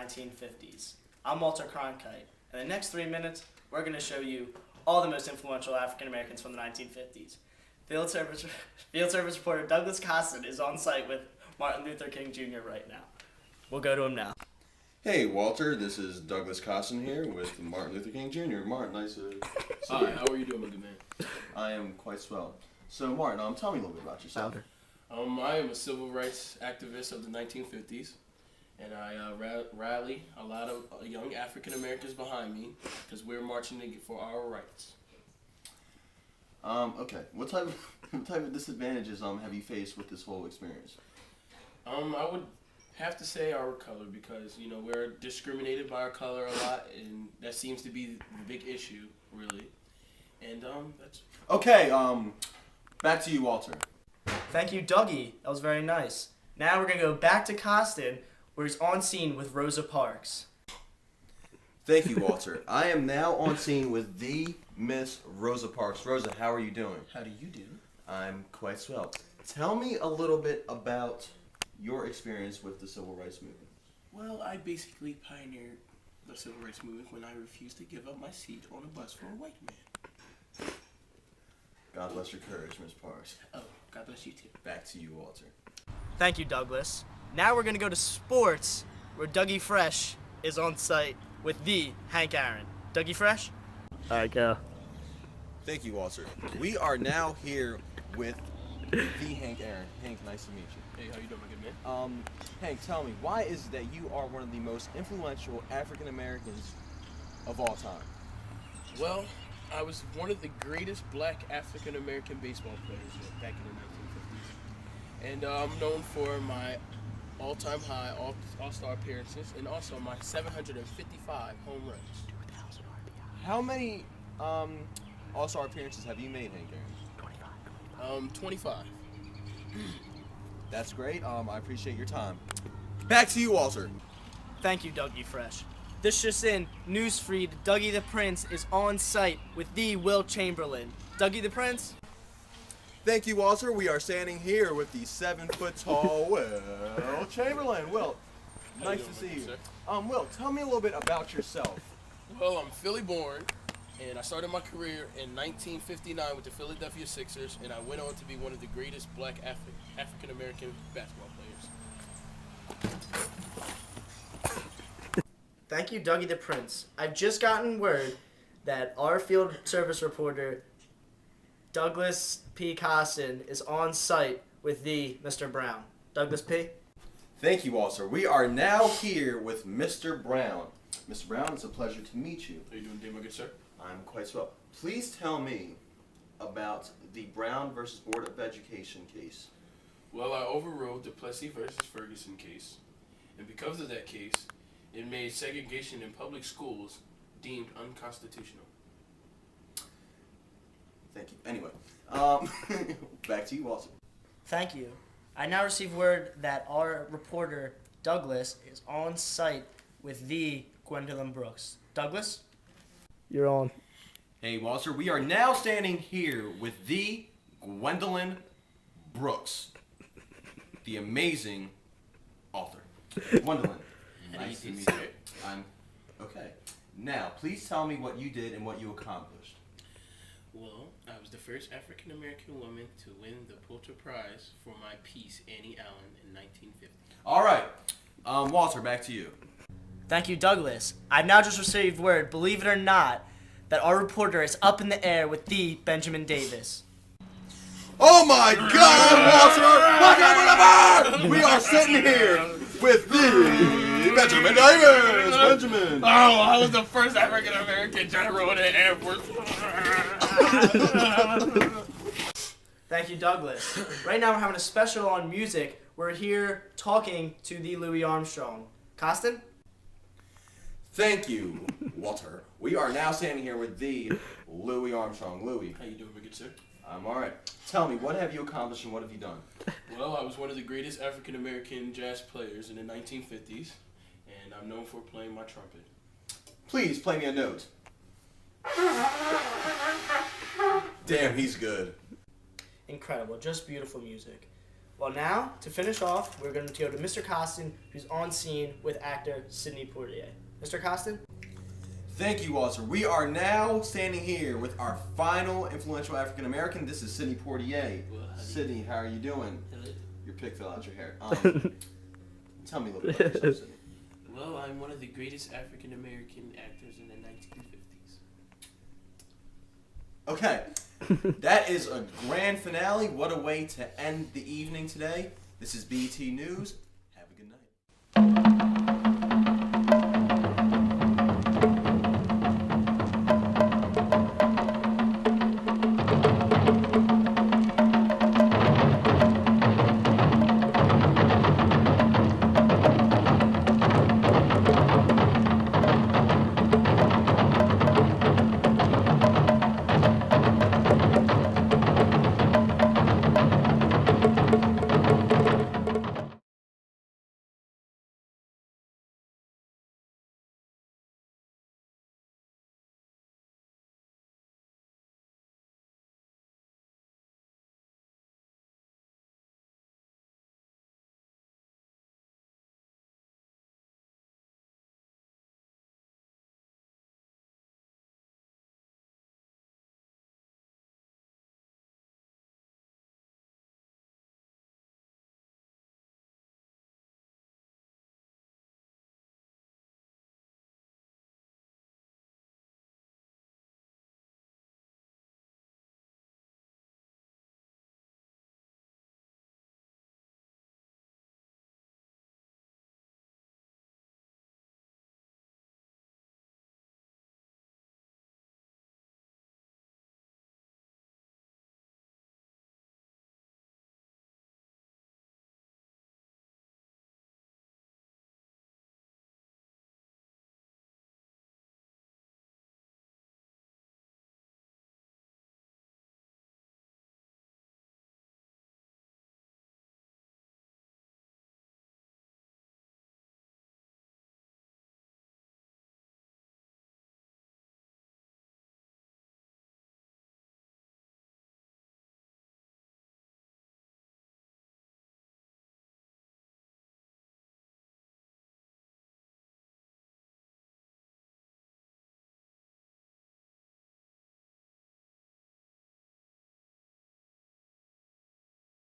1950s. I'm Walter Cronkite. In the next 3 minutes, we're going to show you all the most influential African Americans from the 1950s. Field Service reporter Douglas Costin is on site with Martin Luther King Jr. right now. We'll go to him now. Hey Walter, this is Douglas Costin here with Martin Luther King Jr. Martin, nice to see you. Hi, how are you doing, my good man? I am quite swell. So Martin, tell me a little bit about yourself. I am a civil rights activist of the 1950s, and I rally a lot of young African Americans behind me because we're marching for our rights. Okay. What type of disadvantages have you faced with this whole experience? I would have to say our color because we're discriminated by our color a lot, and that seems to be the big issue, really. And that's okay. Back to you, Walter. Thank you, Dougie. That was very nice. Now we're going to go back to Costin, where he's on scene with Rosa Parks. Thank you, Walter. I am now on scene with the Miss Rosa Parks. Rosa, how are you doing? how do you do? I'm quite swell. Tell me a little bit about your experience with the civil rights movement. Well, I basically pioneered the civil rights movement when I refused to give up my seat on a bus for a white man. God bless your courage, Miss Parks. Oh, God bless you too. Back to you, Walter. Thank you, Douglas. Now we're going to go to sports, where Dougie Fresh is on site with the Hank Aaron. Dougie Fresh? All right, go. Thank you, Walter. We are now here with the Hank Aaron. Hank, nice to meet you. Hey, how you doing, my good man? Hank, tell me, why is it that you are one of the most influential African Americans of all time? Well, I was one of the greatest black African American baseball players back in the 1950s. And I'm known for my all-time high all-star appearances and also my 755 home runs. How many all-star appearances have you made, Hank Aaron? 25. That's great. I appreciate your time. Back to you, Walter. Thank you, Dougie Fresh. This just in, newsfeed, Dougie the Prince is on site with the Will Chamberlain. Dougie the Prince? Thank you, Walter. We are standing here with the 7-foot-tall Will Chamberlain. Will, nice to see you. Will, tell me a little bit about yourself. Well, I'm Philly born, and I started my career in 1959 with the Philadelphia Sixers, and I went on to be one of the greatest black African American basketball players. Thank you, Dougie the Prince. I've just gotten word that our field service reporter, Douglas P. Costin, is on site with the Mr. Brown. Douglas P. Thank you, Walter. We are now here with Mr. Brown. Mr. Brown, it's a pleasure to meet you. How you doing today, my good sir? I'm quite swell. Please tell me about the Brown versus Board of Education case. Well, I overrode the Plessy versus Ferguson case, and because of that case, it made segregation in public schools deemed unconstitutional. Thank you. Anyway, back to you, Walter. Thank you. I now receive word that our reporter, Douglas, is on site with the Gwendolyn Brooks. Douglas? You're on. Hey, Walter, we are now standing here with the Gwendolyn Brooks, the amazing author. Gwendolyn, nice to meet you. Okay. Now, please tell me what you did and what you accomplished. Well, I was the first African American woman to win the Pulitzer Prize for my piece, Annie Allen, in 1950. All right. Walter, back to you. Thank you, Douglas. I've now just received word, believe it or not, that our reporter is up in the air with the Benjamin Davis. Oh my God, Walter! We are sitting here with the Benjamin Davis. Benjamin. Oh, I was the first African American general in the Air Force. Thank you, Douglas. Right now we're having a special on music. We're here talking to the Louis Armstrong. Costin? Thank you, Walter. We are now standing here with the Louis Armstrong. Louis. How you doing, my good sir? I'm all right. Tell me, what have you accomplished and what have you done? Well, I was one of the greatest African American jazz players in the 1950s, and I'm known for playing my trumpet. Please play me a note. Damn, he's good. Incredible, just beautiful music. Well, now, to finish off, we're going to go to Mr. Costin, who's on scene with actor Sidney Poitier. Mr. Costin? Thank you, Walter. We are now standing here with our final influential African American. This is Sidney Poitier. Well, Sidney, how are you doing? Hello. Your pick fell out your hair. Tell me a little bit about yourself, Sidney. Well, I'm one of the greatest African American actors in the 1950s. Okay, that is a grand finale. What a way to end the evening today. This is BT News.